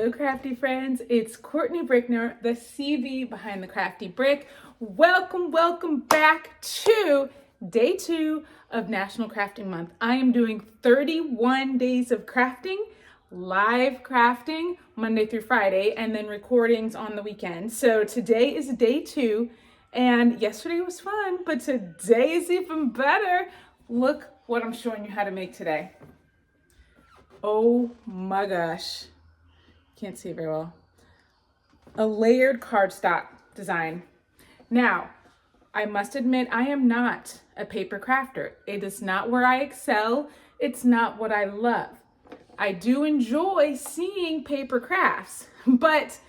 Hello crafty friends, it's Courtney Brickner, the CV behind the Crafty Brick. Welcome back to day 2 of National Crafting Month. I am doing 31 days of crafting, live crafting Monday through Friday, and then recordings on the weekend. So today is day 2, and yesterday was fun, but today is even better. Look what I'm showing you how to make today. Oh my gosh. Can't see it very well. A layered cardstock design. Now, I must admit, I am not a paper crafter. It is not where I excel. It's not what I love. I do enjoy seeing paper crafts, but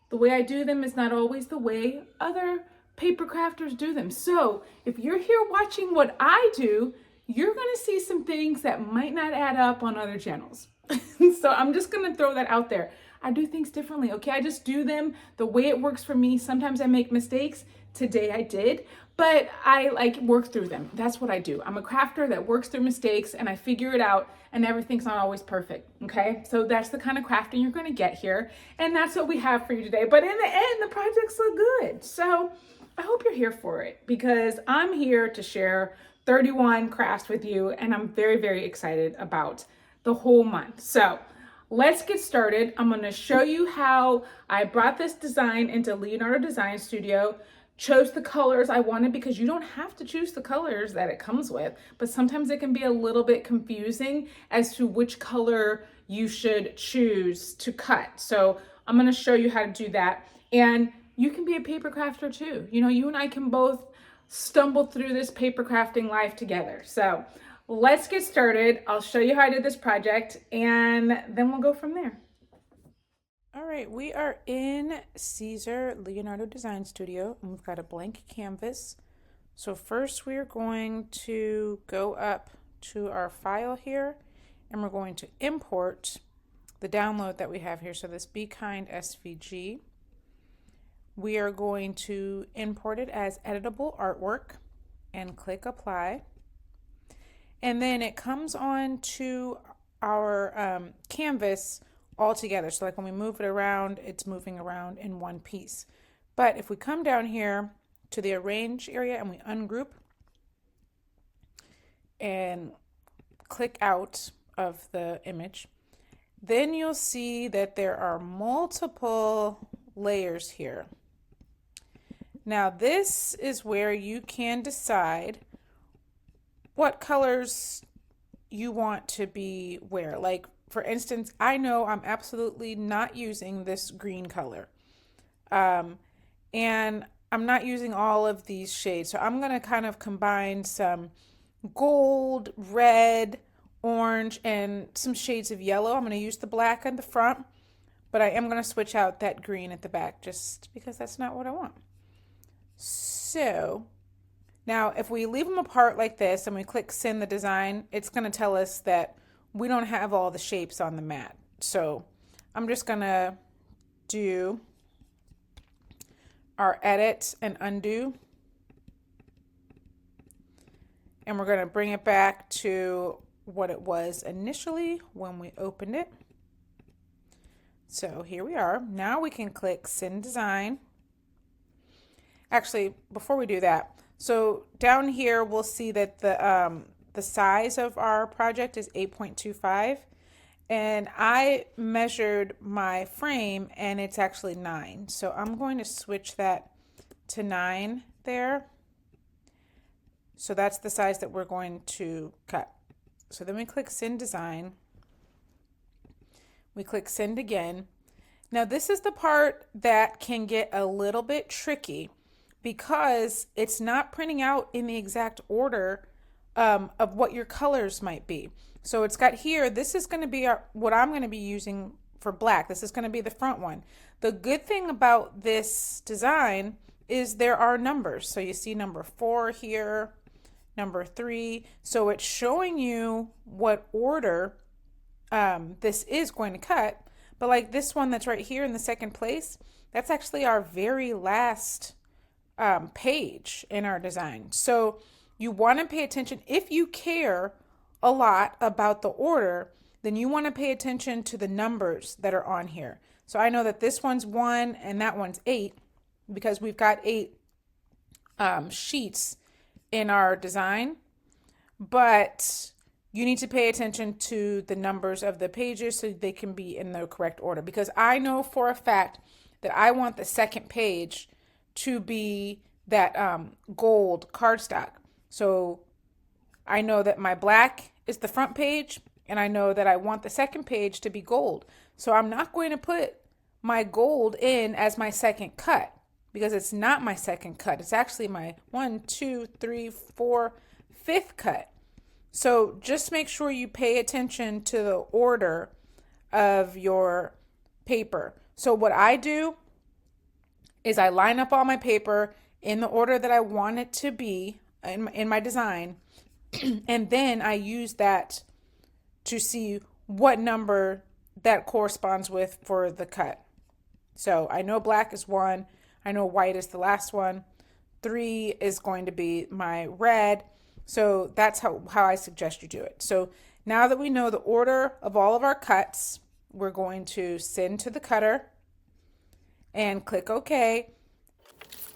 the way I do them is not always the way other paper crafters do them. So if you're here watching what I do, you're gonna see some things that might not add up on other channels. So I'm just gonna throw that out there. I do things differently, okay? I just do them the way it works for me. Sometimes I make mistakes. Today I did, but I work through them. That's what I do. I'm a crafter that works through mistakes and I figure it out, and everything's not always perfect, okay? So that's the kind of crafting you're gonna get here, and that's what we have for you today. But in the end, the projects look good. So I hope you're here for it, because I'm here to share 31 crafts with you, and I'm very, very excited about the whole month. So let's get started. I'm going to show you how I brought this design into Leonardo Design Studio, chose the colors I wanted, because you don't have to choose the colors that it comes with, but sometimes it can be a little bit confusing as to which color you should choose to cut. So I'm going to show you how to do that. And you can be a paper crafter too. You know, you and I can both stumble through this paper crafting life together. So let's get started. I'll show you how I did this project, and then we'll go from there. All right, we are in Siser Leonardo Design Studio, and we've got a blank canvas. So first we're going to go up to our file here, and we're going to import the download that we have here. So this Be Kind SVG. We are going to import it as editable artwork and click apply. And then it comes on to our canvas all together. So like when we move it around, it's moving around in one piece. But if we come down here to the arrange area and we ungroup and click out of the image, then you'll see that there are multiple layers here. Now this is where you can decide what colors you want to be where. Like for instance, I know I'm absolutely not using this green color. And I'm not using all of these shades. So I'm gonna kind of combine some gold, red, orange, and some shades of yellow. I'm gonna use the black at the front, but I am gonna switch out that green at the back just because that's not what I want. So now, if we leave them apart like this and we click send the design, it's going to tell us that we don't have all the shapes on the mat. So I'm just going to do our edit and undo. And we're going to bring it back to what it was initially when we opened it. So here we are. Now we can click send design. Actually, before we do that, so down here we'll see that the size of our project is 8.25, and I measured my frame and it's actually 9. So I'm going to switch that to 9 there. So that's the size that we're going to cut. So then we click send design. We click send again. Now this is the part that can get a little bit tricky, because it's not printing out in the exact order of what your colors might be. So it's got here, this is going to be what I'm going to be using for black. This is going to be the front one. The good thing about this design is there are numbers. So you see number 4 here, number 3. So it's showing you what order this is going to cut. But like this one that's right here in the second place, that's actually our very last page in our design. So you want to pay attention. If you care a lot about the order, then you want to pay attention to the numbers that are on here. So I know that this one's 1 and that one's 8 because we've got 8 sheets in our design. But you need to pay attention to the numbers of the pages so they can be in the correct order, because I know for a fact that I want the second page to be that gold cardstock. So I know that my black is the front page, and I know that I want the second page to be gold. So I'm not going to put my gold in as my second cut, because it's not my second cut. It's actually my 1, 2, 3, 4, 5th cut. So just make sure you pay attention to the order of your paper. So what I do is I line up all my paper in the order that I want it to be in my design, and then I use that to see what number that corresponds with for the cut. So I know black is 1, I know white is the last one, 3 is going to be my red. So that's how I suggest you do it. So now that we know the order of all of our cuts, we're going to send to the cutter and click OK.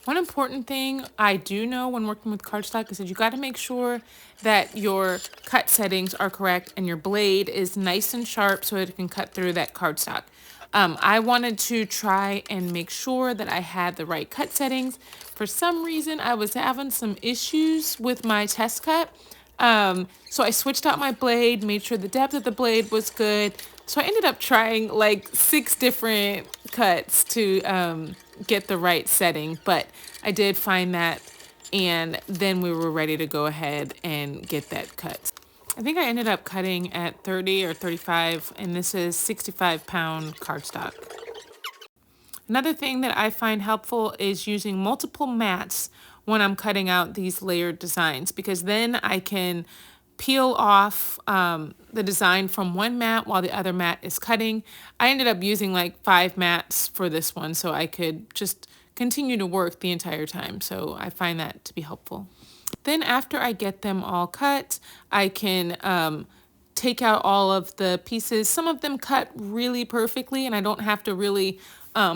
One important thing I do know when working with cardstock is that you got to make sure that your cut settings are correct and your blade is nice and sharp so it can cut through that cardstock. I wanted to try and make sure that I had the right cut settings. For some reason, I was having some issues with my test cut. So I switched out my blade, made sure the depth of the blade was good. So I ended up trying like 6 different cuts to get the right setting, but I did find that, and then we were ready to go ahead and get that cut. I think I ended up cutting at 30 or 35, and this is 65-pound cardstock. Another thing that I find helpful is using multiple mats when I'm cutting out these layered designs, because then I can peel off the design from one mat while the other mat is cutting. I ended up using like 5 mats for this one so I could just continue to work the entire time. So I find that to be helpful. Then after I get them all cut, I can take out all of the pieces. Some of them cut really perfectly and I don't have to really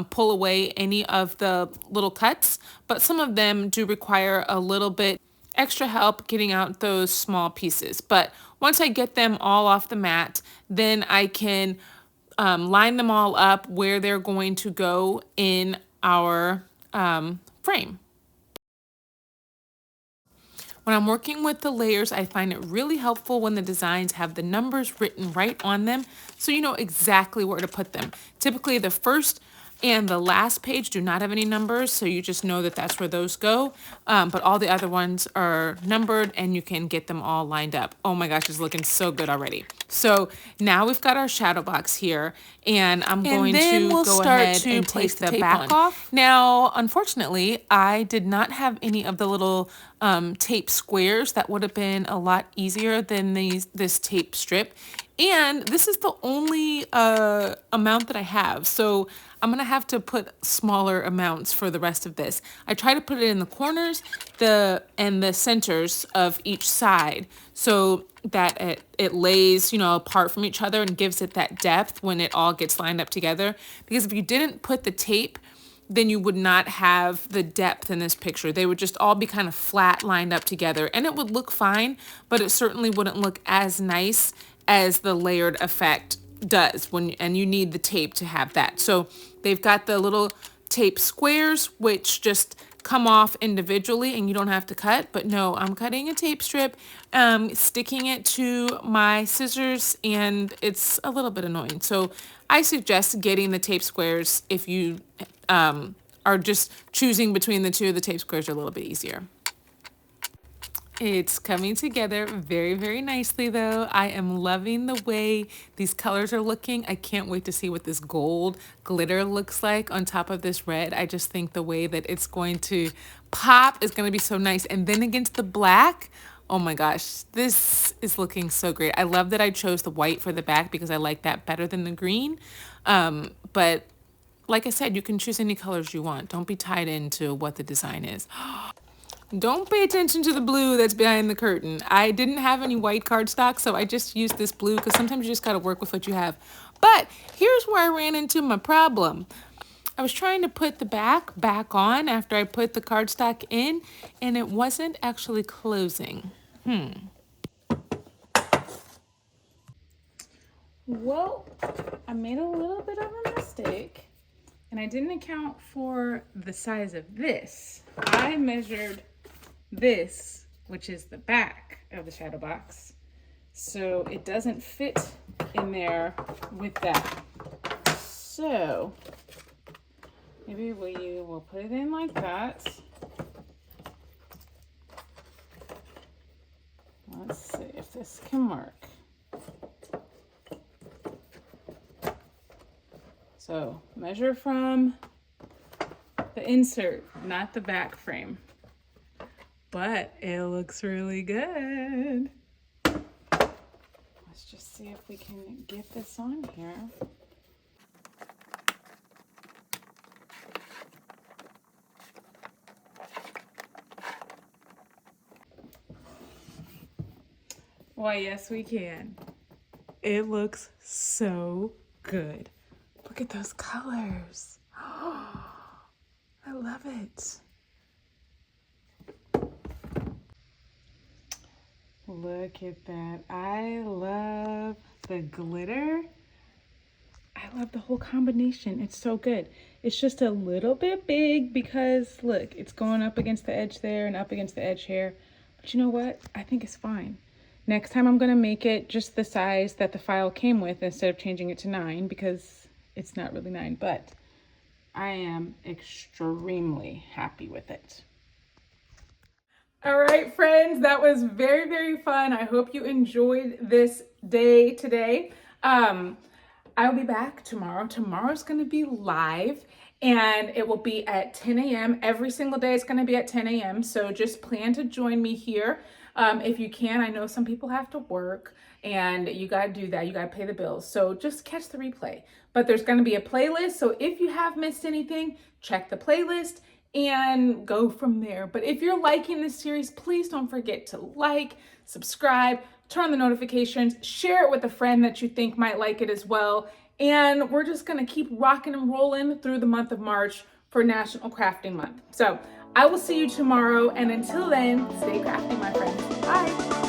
pull away any of the little cuts, but some of them do require a little bit extra help getting out those small pieces. But once I get them all off the mat, then I can line them all up where they're going to go in our frame. When I'm working with the layers, I find it really helpful when the designs have the numbers written right on them, so you know exactly where to put them. Typically the first and the last page do not have any numbers, so you just know that that's where those go. But all the other ones are numbered and you can get them all lined up. Oh my gosh, it's looking so good already. So now we've got our shadow box here, and I'm going to go ahead and place the back off. Now, unfortunately, I did not have any of the little tape squares. That would have been a lot easier than this tape strip. And this is the only amount that I have, so I'm gonna have to put smaller amounts for the rest of this. I try to put it in the corners and the centers of each side so that it lays, you know, apart from each other and gives it that depth when it all gets lined up together. Because if you didn't put the tape, then you would not have the depth in this picture. They would just all be kind of flat lined up together, and it would look fine, but it certainly wouldn't look as nice as the layered effect does and you need the tape to have that. So they've got the little tape squares which just come off individually and you don't have to cut, but no, I'm cutting a tape strip, sticking it to my scissors, and it's a little bit annoying. So I suggest getting the tape squares if you are just choosing between the two. The tape squares are a little bit easier. It's coming together very, very nicely though. I am loving the way these colors are looking. I can't wait to see what this gold glitter looks like on top of this red. I just think the way that it's going to pop is going to be so nice. And then against the black, oh my gosh, this is looking so great. I love that I chose the white for the back because I like that better than the green. But like I said, you can choose any colors you want. Don't be tied into what the design is. Don't pay attention to the blue that's behind the curtain. I didn't have any white cardstock, so I just used this blue because sometimes you just got to work with what you have. But here's where I ran into my problem. I was trying to put the back on after I put the cardstock in, and it wasn't actually closing. Well, I made a little bit of a mistake, and I didn't account for the size of this. I measured this, which is the back of the shadow box, so it doesn't fit in there with that. So maybe we will put it in like that. Let's see if this can work. So measure from the insert, not the back frame. But it looks really good. Let's just see if we can get this on here. Why, yes, we can. It looks so good. Look at those colors. Oh, I love it. Look at that. I love the glitter. I love the whole combination. It's so good. It's just a little bit big because look, it's going up against the edge there and up against the edge here. But you know what? I think it's fine. Next time I'm gonna make it just the size that the file came with instead of changing it to 9 because it's not really 9, but I am extremely happy with it. All right, friends, that was very, very fun. I hope you enjoyed this day today. I'll be back tomorrow. Tomorrow's gonna be live and it will be at 10 a.m. Every single day it's gonna be at 10 a.m. So just plan to join me here if you can. I know some people have to work and you gotta do that. You gotta pay the bills. So just catch the replay. But there's gonna be a playlist. So if you have missed anything, check the playlist and go from there. But if you're liking this series, please don't forget to like, subscribe, turn on the notifications, share it with a friend that you think might like it as well. And we're just gonna keep rocking and rolling through the month of March for National Crafting Month. So I will see you tomorrow. And until then, stay crafty, my friends. Bye.